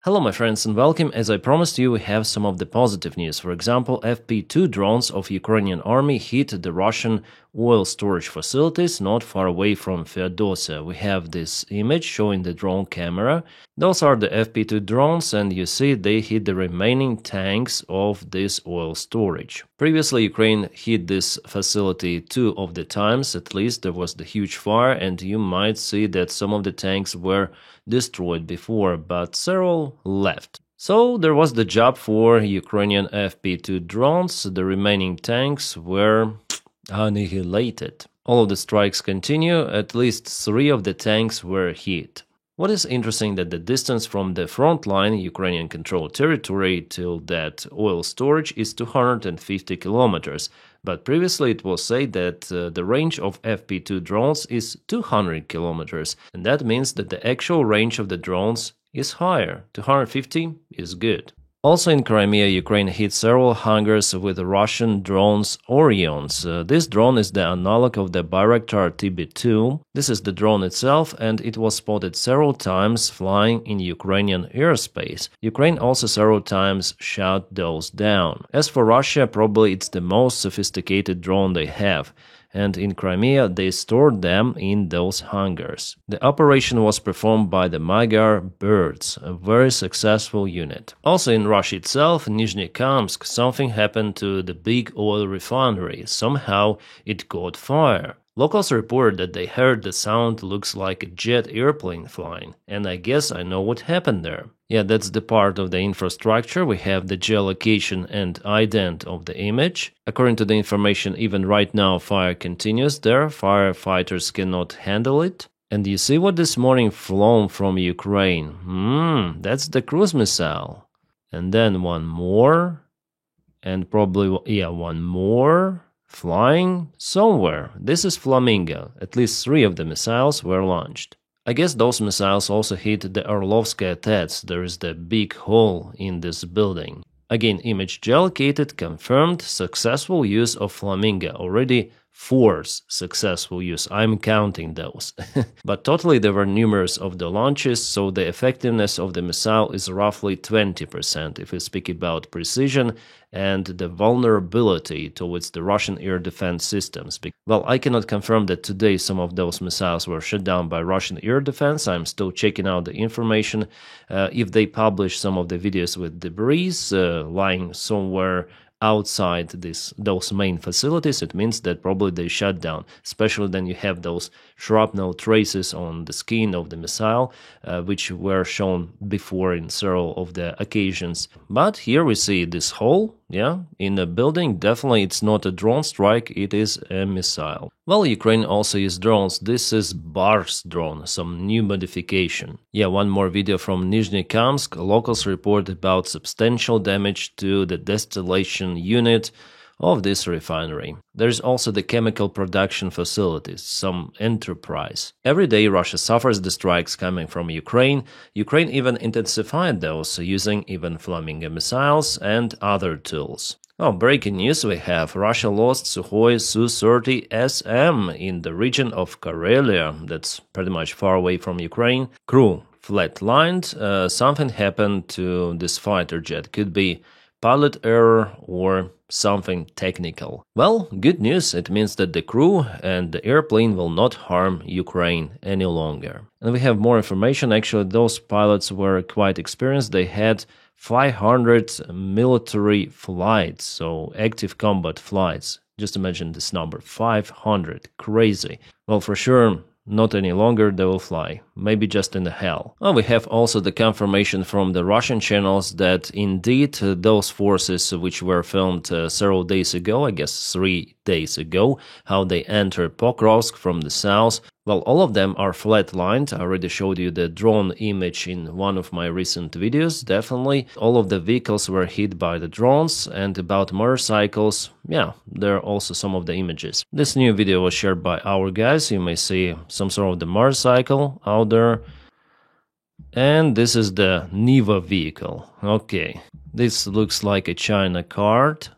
Hello my friends and welcome. As I promised you, we have some of the positive news. For example, FP2 drones of Ukrainian army hit the Russian oil storage facilities not far away from Feodosia. We have this image showing the drone camera. Those are the FP2 drones, and you see they hit the remaining tanks of this oil storage. Previously, Ukraine hit this facility 2 of the times, at least there was the huge fire, and you might see that some of the tanks were destroyed before, but several left. So there was the job for Ukrainian FP2 drones. The remaining tanks were annihilated. All of the strikes continue. At least 3 of the tanks were hit. What is interesting that the distance from the front line, Ukrainian controlled territory, till that oil storage is 250 kilometers. But previously it was said that the range of FP2 drones is 200 kilometers. And that means that the actual range of the drones is higher. 250 is good. Also in Crimea, Ukraine hit several hangars with Russian drones Orions. This drone is the analog of the Bayraktar TB2. This is the drone itself, and it was spotted several times flying in Ukrainian airspace. Ukraine also several times shot those down. As for Russia, probably it's the most sophisticated drone they have. And in Crimea, they stored them in those hangars. The operation was performed by the Magyar Birds, a very successful unit. Also in Russia itself, Nizhnekamsk, something happened to the big oil refinery. Somehow it caught fire. Locals reported that they heard the sound looks like a jet airplane flying, and I guess I know what happened there. Yeah, that's the part of the infrastructure. We have the geolocation and ident of the image. According to the information, even right now fire continues there. Firefighters cannot handle it. And you see what this morning flown from Ukraine? That's the cruise missile. And then one more. And probably, one more. Flying somewhere. This is Flamingo. At least 3 of the missiles were launched. I guess those missiles also hit the Orlovskaya TETs. There is the big hole in this building. Again, image geolocated, confirmed, successful use of Flamingo. Already 4 successful use. I'm counting those. But totally there were numerous of the launches, so the effectiveness of the missile is roughly 20% if we speak about precision and the vulnerability towards the Russian air defense systems. Well, I cannot confirm that today some of those missiles were shot down by Russian air defense. I'm still checking out the information. If they publish some of the videos with debris lying somewhere outside those main facilities, it means that probably they shut down, especially then you have those shrapnel traces on the skin of the missile, which were shown before in several of the occasions. But here we see this hole, in the building. Definitely it's not a drone strike, it is a missile. Well, Ukraine also used drones. This is Bars drone, some new modification. One more video from Nizhnekamsk. Locals report about substantial damage to the distillation unit of this refinery. There's also the chemical production facilities, some enterprise. Every day Russia suffers the strikes coming from Ukraine. Ukraine even intensified those, using even Flamingo missiles and other tools. Breaking news we have. Russia lost Sukhoi Su-30SM in the region of Karelia, that's pretty much far away from Ukraine. Crew flatlined. Something happened to this fighter jet. Could be pilot error or something technical. Well, good news. It means that the crew and the airplane will not harm Ukraine any longer. And we have more information. Actually, those pilots were quite experienced. They had 500 military flights, so active combat flights. Just imagine this number, 500. Crazy. Well, for sure, not any longer they will fly, maybe just in the hell. We have also the confirmation from the Russian channels that indeed those forces which were filmed several days ago, I guess 3 days ago, how they entered Pokrovsk from the south, well, all of them are flatlined. I already showed you the drone image in one of my recent videos, definitely. All of the vehicles were hit by the drones, and about motorcycles, there are also some of the images. This new video was shared by our guys. You may see some sort of the motorcycle out there. And this is the Niva vehicle. Okay, this looks like a China cart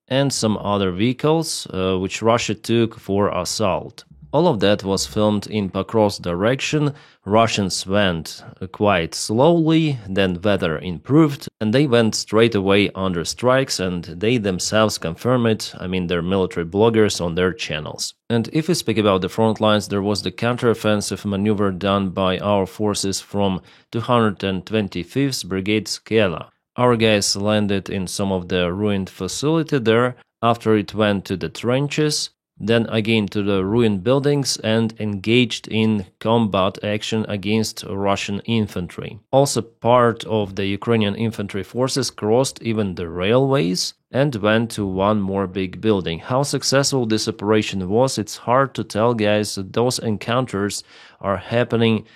and some other vehicles which Russia took for assault. All of that was filmed in Pokrovsk direction. Russians went quite slowly, then weather improved, and they went straight away under strikes, and they themselves confirm it, I mean their military bloggers on their channels. And if we speak about the front lines, there was the counteroffensive maneuver done by our forces from 225th Brigade Skela. Our guys landed in some of the ruined facility there, after it went to the trenches, then again to the ruined buildings and engaged in combat action against Russian infantry. Also part of the Ukrainian infantry forces crossed even the railways and went to one more big building. How successful this operation was, it's hard to tell, guys. Those encounters are happening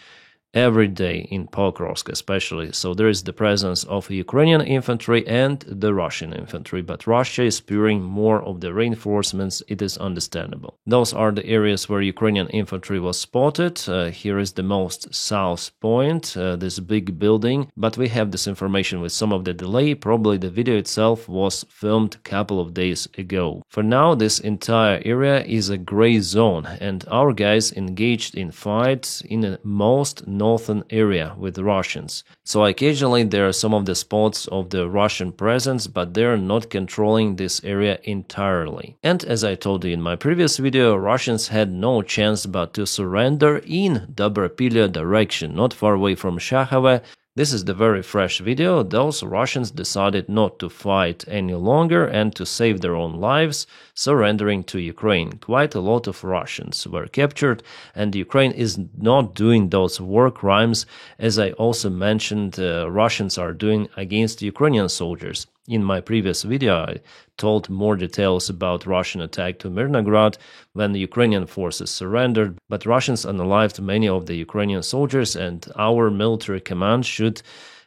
every day in Pokrovsk especially, so there is the presence of Ukrainian infantry and the Russian infantry, but Russia is spewing more of the reinforcements, it is understandable. Those are the areas where Ukrainian infantry was spotted. Here is the most south point, this big building, but we have this information with some of the delay. Probably the video itself was filmed a couple of days ago. For now, this entire area is a gray zone, and our guys engaged in fights in the most northern area with Russians. So occasionally there are some of the spots of the Russian presence, but they're not controlling this area entirely. And as I told you in my previous video, Russians had no chance but to surrender in Dobropillya direction, not far away from Shakhove. This is the very fresh video. Those Russians decided not to fight any longer and to save their own lives, surrendering to Ukraine. Quite a lot of Russians were captured, and Ukraine is not doing those war crimes, as I also mentioned, Russians are doing against Ukrainian soldiers. In my previous video, I told more details about Russian attack to Mirnograd when the Ukrainian forces surrendered, but Russians unalived many of the Ukrainian soldiers, and our military command should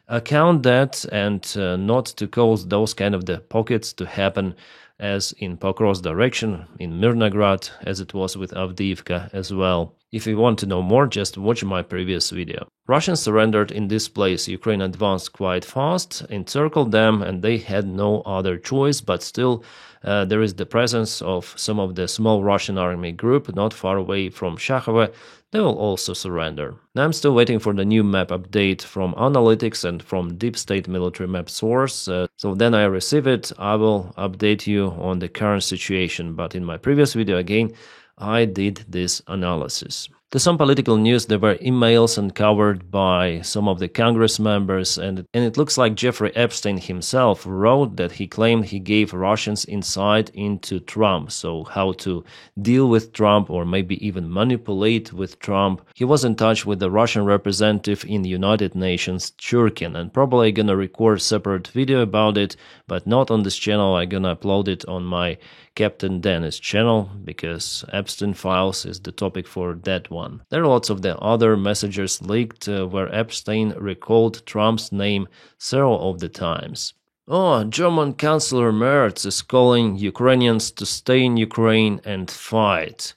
account that and not to cause those kind of the pockets to happen as in Pokrovsk direction, in Mirnograd, as it was with Avdiivka as well. If you want to know more, just watch my previous video. Russians surrendered in this place. Ukraine advanced quite fast, encircled them, and they had no other choice, but still there is the presence of some of the small Russian army group not far away from Shakhove. They will also surrender. Now I'm still waiting for the new map update from Analytics and from Deep State military map source. So then I receive it, I will update you on the current situation. But in my previous video again, I did this analysis. To some political news, there were emails uncovered by some of the Congress members, and it looks like Jeffrey Epstein himself wrote that he claimed he gave Russians insight into Trump, so how to deal with Trump or maybe even manipulate with Trump. He was in touch with the Russian representative in the United Nations, Churkin, and probably gonna record a separate video about it, but not on this channel. I'm gonna upload it on my Captain Dennis channel, because Epstein files is the topic for that one. There are lots of the other messages leaked where Epstein recalled Trump's name several of the times. Oh, German Chancellor Merz is calling Ukrainians to stay in Ukraine and fight.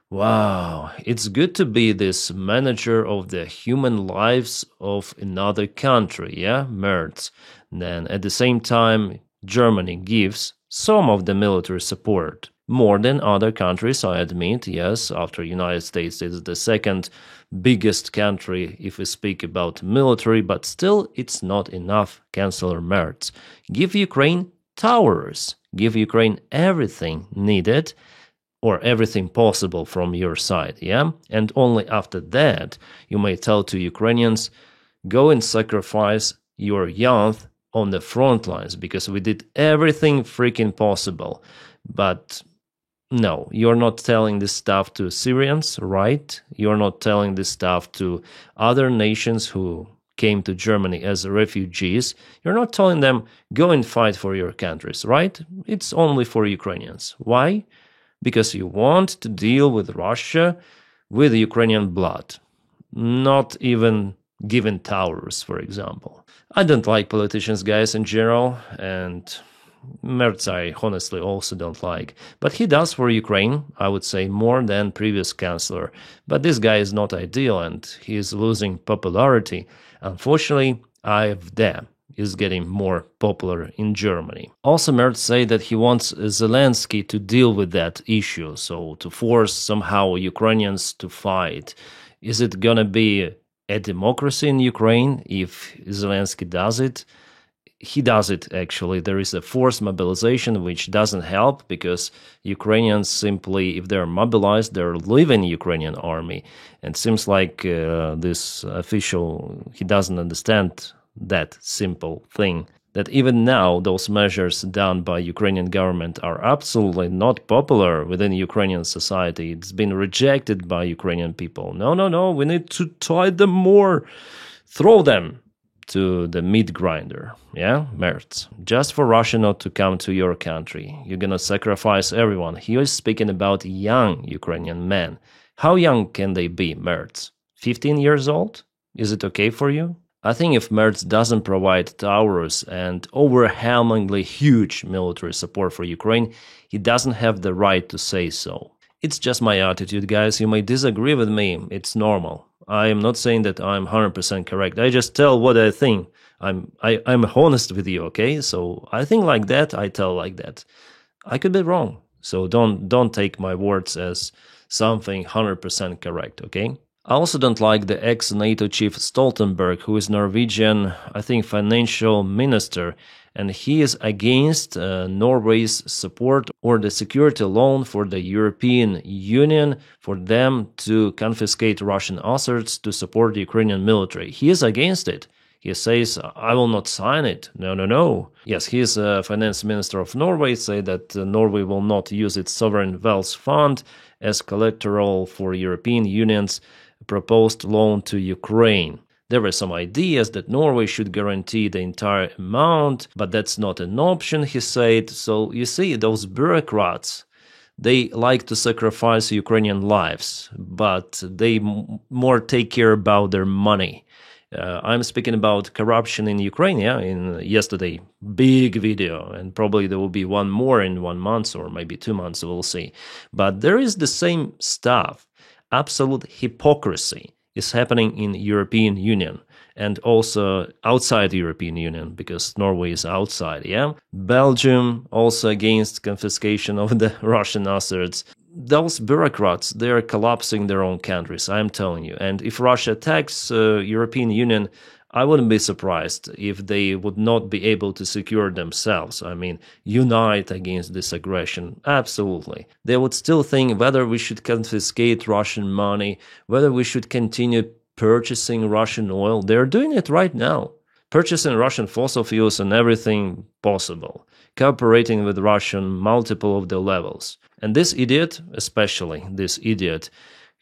Wow, it's good to be this manager of the human lives of another country, yeah, Merz. Then at the same time, Germany gives some of the military support. More than other countries, I admit, yes, after United States is the second biggest country if we speak about military, but still it's not enough, Chancellor Merz. Give Ukraine towers, give Ukraine everything needed or everything possible from your side, yeah? And only after that you may tell to Ukrainians, go and sacrifice your youth on the front lines, because we did everything freaking possible. But no, you're not telling this stuff to Syrians, right? You're not telling this stuff to other nations who came to Germany as refugees. You're not telling them, go and fight for your countries, right? It's only for Ukrainians. Why? Because you want to deal with Russia with Ukrainian blood, not even giving towers, for example. I don't like politicians, guys, in general, and Merz I honestly also don't like. But he does for Ukraine, I would say, more than previous chancellor. But this guy is not ideal, and he is losing popularity. Unfortunately, AfD. is getting more popular in Germany. Also, Merz say that he wants Zelensky to deal with that issue, so to force somehow Ukrainians to fight. Is it gonna be a democracy in Ukraine if Zelensky does it? He does it, actually. There is a forced mobilization, which doesn't help because Ukrainians simply, if they're mobilized, they're leaving Ukrainian army. And seems like this official, he doesn't understand that simple thing, that even now those measures done by Ukrainian government are absolutely not popular within Ukrainian society. It's been rejected by Ukrainian people. No, we need to tie them more. Throw them to the meat grinder, yeah, Merz. Just for Russia not to come to your country. You're gonna sacrifice everyone. He was speaking about young Ukrainian men. How young can they be, Merz? 15 years old? Is it okay for you? I think if Merz doesn't provide towers and overwhelmingly huge military support for Ukraine, he doesn't have the right to say so. It's just my attitude, guys. You may disagree with me. It's normal. I am not saying that I'm 100% correct. I just tell what I think. I'm honest with you, okay? So I think like that, I tell like that. I could be wrong. So don't take my words as something 100% correct, okay? I also don't like the ex-NATO chief Stoltenberg, who is Norwegian, I think, financial minister, and he is against Norway's support or the security loan for the European Union for them to confiscate Russian assets to support the Ukrainian military. He is against it. He says, I will not sign it. No. Yes, he is a finance minister of Norway, say that Norway will not use its sovereign wealth fund as collateral for European Union's proposed loan to Ukraine. There were some ideas that Norway should guarantee the entire amount, but that's not an option, he said. So you see, those bureaucrats, they like to sacrifice Ukrainian lives, but they more take care about their money. I'm speaking about corruption in Ukraine, yeah, in yesterday, big video, and probably there will be one more in 1 month or maybe 2 months, we'll see. But there is the same stuff. Absolute hypocrisy is happening in European Union and also outside the European Union, because Norway is outside, yeah? Belgium also against confiscation of the Russian assets. Those bureaucrats, they are collapsing their own countries, I'm telling you. And if Russia attacks European Union, I wouldn't be surprised if they would not be able to secure themselves. I mean, unite against this aggression. Absolutely. They would still think whether we should confiscate Russian money, whether we should continue purchasing Russian oil. They're doing it right now. Purchasing Russian fossil fuels and everything possible. Cooperating with Russia on multiple of the levels. And this idiot, especially this idiot,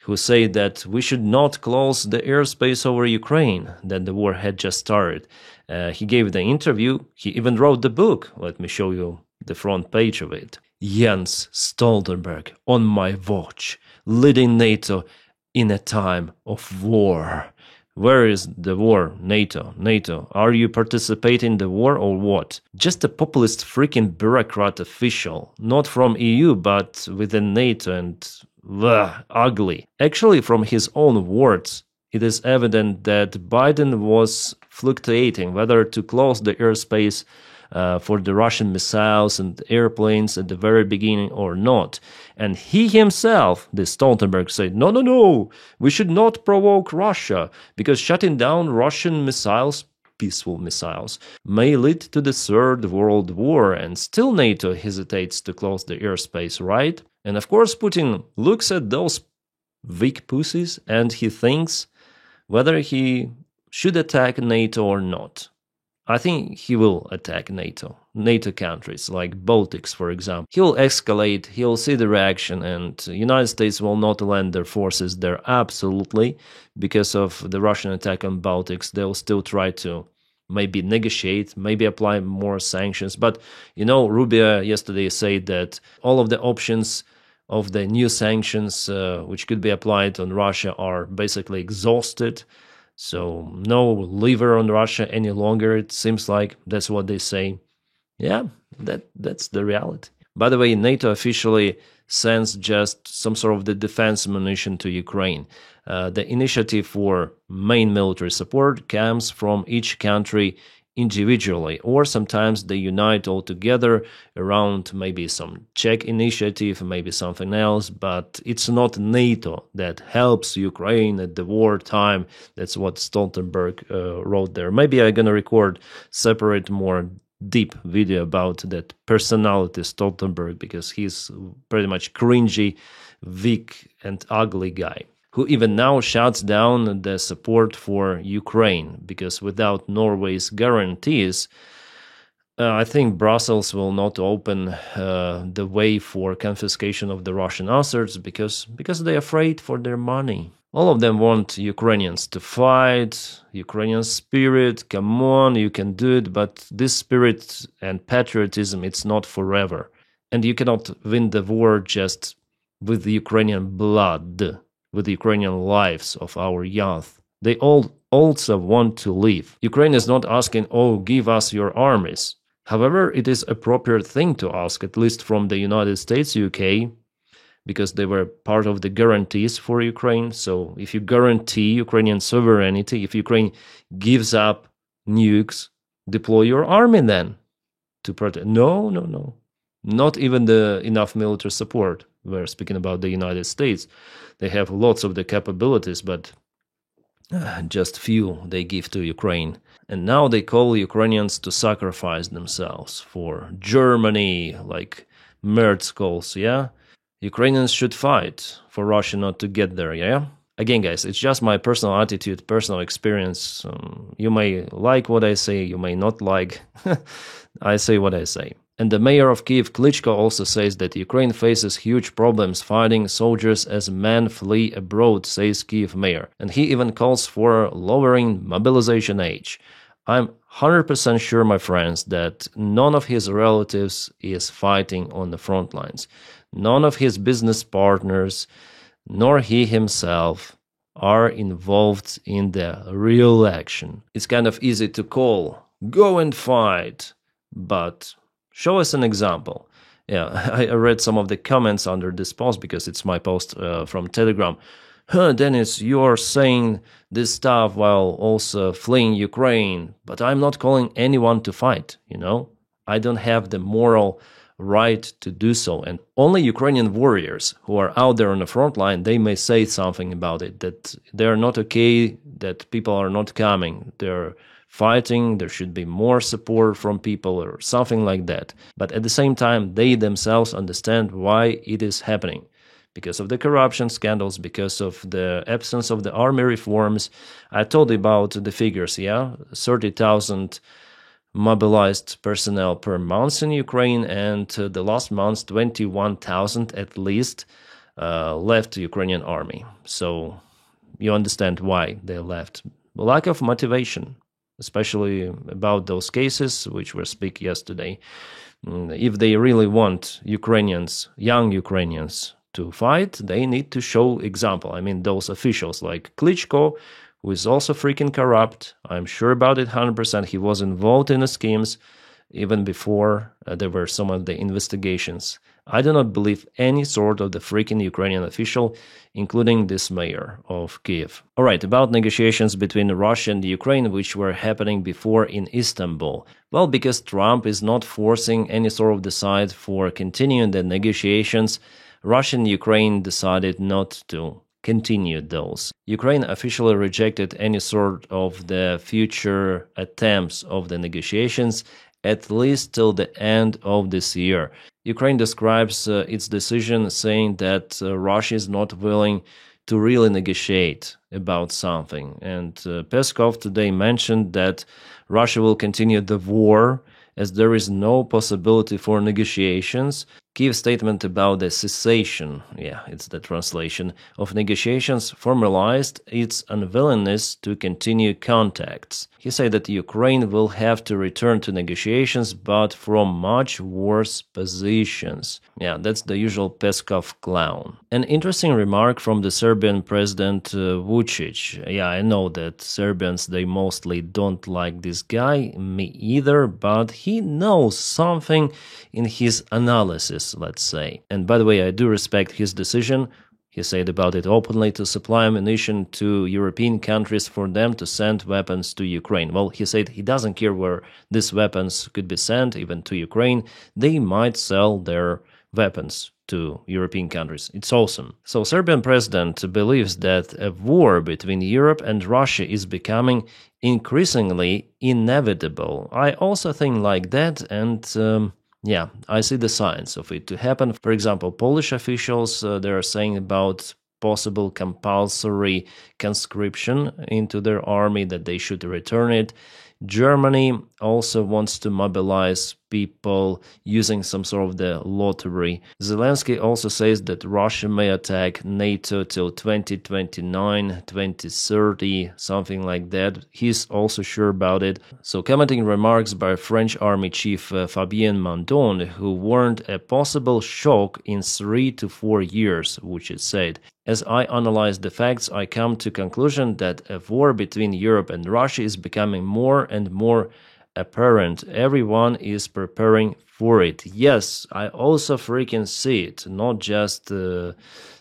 who said that we should not close the airspace over Ukraine, that the war had just started. He gave the interview, he even wrote the book. Let me show you the front page of it. Jens Stoltenberg, on my watch, leading NATO in a time of war. Where is the war? NATO. Are you participating in the war or what? Just a populist freaking bureaucrat official, not from EU, but within NATO, and ugly. Actually, from his own words, it is evident that Biden was fluctuating whether to close the airspace for the Russian missiles and airplanes at the very beginning or not. And he himself, this Stoltenberg, said, no, we should not provoke Russia, because shutting down Russian missiles, peaceful missiles, may lead to the Third World War, and still NATO hesitates to close the airspace, right? And of course Putin looks at those weak pussies and he thinks whether he should attack NATO or not. I think he will attack NATO countries like Baltics, for example. He'll escalate, he'll see the reaction, and the United States will not land their forces there absolutely because of the Russian attack on Baltics. They'll still try to maybe negotiate, maybe apply more sanctions. But, Rubio yesterday said that all of the options of the new sanctions which could be applied on Russia are basically exhausted. So no lever on Russia any longer, it seems like. That's what they say. Yeah, that's the reality. By the way, NATO officially sends just some sort of the defense ammunition to Ukraine. The initiative for main military support comes from each country individually, or sometimes they unite all together around maybe some Czech initiative, maybe something else, but it's not NATO that helps Ukraine at the wartime. That's what Stoltenberg wrote there. Maybe I'm gonna record separate, more deep video about that personality Stoltenberg, because he's pretty much cringy, weak and ugly guy, who even now shuts down the support for Ukraine, because without Norway's guarantees, I think Brussels will not open the way for confiscation of the Russian assets, because they're afraid for their money. All of them want Ukrainians to fight, Ukrainian spirit, come on, you can do it, but this spirit and patriotism, it's not forever. And you cannot win the war just with the Ukrainian blood, with the Ukrainian lives of our youth. They all also want to live. Ukraine is not asking, oh, give us your armies. However, it is appropriate thing to ask, at least from the United States, UK, because they were part of the guarantees for Ukraine. So if you guarantee Ukrainian sovereignty, if Ukraine gives up nukes, deploy your army then to protect. No. Not even the enough military support. We're speaking about the United States. They have lots of the capabilities, but just few they give to Ukraine. And now they call Ukrainians to sacrifice themselves for Germany, like Merz calls, yeah? Ukrainians should fight for Russia not to get there, yeah? Again, guys, it's just my personal attitude, personal experience. You may like what I say, you may not like. I say what I say. And the mayor of Kiev, Klitschko, also says that Ukraine faces huge problems fighting soldiers as men flee abroad, says Kiev mayor. And he even calls for lowering mobilization age. I'm 100% sure, my friends, that none of his relatives is fighting on the front lines. None of his business partners, nor he himself, are involved in the real action. It's kind of easy to call, go and fight, but show us an example. Yeah, I read some of the comments under this post because it's my post from Telegram. Dennis, you're saying this stuff while also fleeing Ukraine, but I'm not calling anyone to fight, you know? I don't have the moral right to do so. And only Ukrainian warriors who are out there on the front line, they may say something about it, that they're not okay, that people are not coming. They're fighting, there should be more support from people or something like that. But at the same time, they themselves understand why it is happening. Because of the corruption scandals, because of the absence of the army reforms. I told you about the figures, yeah? 30,000 mobilized personnel per month in Ukraine, and the last month, 21,000 at least left the Ukrainian army. So you understand why they left. Lack of motivation, especially about those cases which were speak yesterday. If they really want Ukrainians, young Ukrainians, to fight, they need to show example. I mean, those officials like Klitschko, who is also freaking corrupt. I'm sure about it 100%. He was involved in the schemes even before there were some of the investigations. I do not believe any sort of the freaking Ukrainian official, including this mayor of Kiev. All right, about negotiations between Russia and Ukraine, which were happening before in Istanbul. Well, because Trump is not forcing any sort of the side for continuing the negotiations, Russia and Ukraine decided not to continue those. Ukraine officially rejected any sort of the future attempts of the negotiations, at least till the end of this year. Ukraine describes its decision saying that Russia is not willing to really negotiate about something. And Peskov today mentioned that Russia will continue the war as there is no possibility for negotiations. Kiev's statement about the cessation, it's the translation, of negotiations formalized its unwillingness to continue contacts. He said that Ukraine will have to return to negotiations, but from much worse positions. That's the usual Peskov clown. An interesting remark from the Serbian President Vučić. I know that Serbians, they mostly don't like this guy, me either, but he knows something in his analysis, let's say. And by the way, I do respect his decision. He said about it openly, to supply ammunition to European countries for them to send weapons to Ukraine. Well, he said he doesn't care where these weapons could be sent, even to Ukraine. They might sell their weapons to European countries. It's awesome. So Serbian president believes that a war between Europe and Russia is becoming increasingly inevitable. I also think like that, and yeah, I see the signs of it to happen. For example, Polish officials, they are saying about possible compulsory conscription into their army, that they should return it. Germany also wants to mobilize people using some sort of the lottery. Zelensky also says that Russia may attack NATO till 2029, 2030, something like that. He's also sure about it. So commenting remarks by French Army Chief Fabien Mandon, who warned a possible shock in 3 to 4 years, which it said. As I analyze the facts, I come to conclusion that a war between Europe and Russia is becoming more and more apparent. Everyone is preparing for it. Yes, I also freaking see it, not just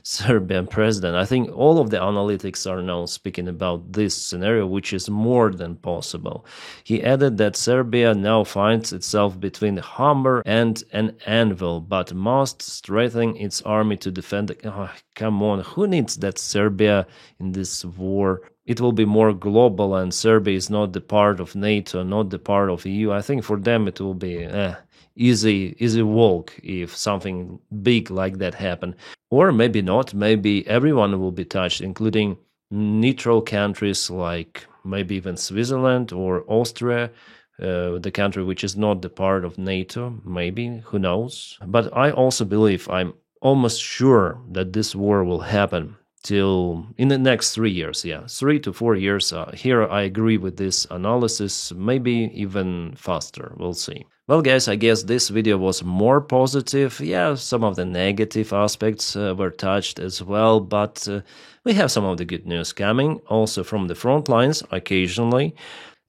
Serbian president. I think all of the analytics are now speaking about this scenario, which is more than possible. He added that Serbia now finds itself between a hammer and an anvil, but must strengthen its army to defend. Oh, come on, who needs that Serbia in this war? It will be more global, and Serbia is not the part of NATO, not the part of EU. I think for them it will be easy walk if something big like that happen. Or maybe not, maybe everyone will be touched, including neutral countries like maybe even Switzerland or Austria, the country which is not the part of NATO, maybe, who knows. But I also believe, I'm almost sure that this war will happen till in the next 3 years, 3 to 4 years. Here I agree with this analysis, maybe even faster, we'll see. Well guys, I guess this video was more positive. Yeah, some of the negative aspects were touched as well, but we have some of the good news coming, also from the front lines occasionally.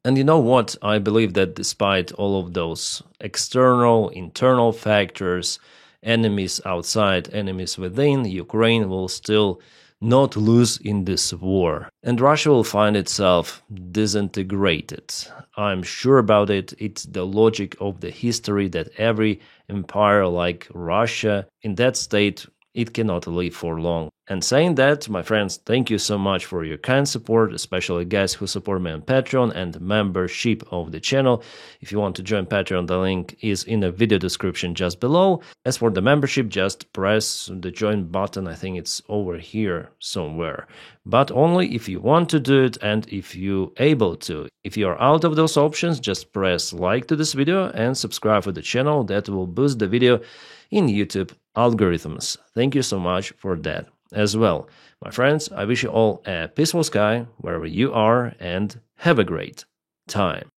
And you know what, I believe that despite all of those external, internal factors, enemies outside, enemies within, Ukraine will still not lose in this war. And Russia will find itself disintegrated. I'm sure about it. It's the logic of the history that every empire like Russia, in that state, it cannot live for long. And saying that, my friends, thank you so much for your kind support, especially guys who support me on Patreon and membership of the channel. If you want to join Patreon, the link is in the video description just below. As for the membership, just press the join button. I think it's over here somewhere. But only if you want to do it and if you're able to. If you're out of those options, just press like to this video and subscribe to the channel. That will boost the video in YouTube algorithms. Thank you so much for that as well. My friends, I wish you all a peaceful sky wherever you are and have a great time.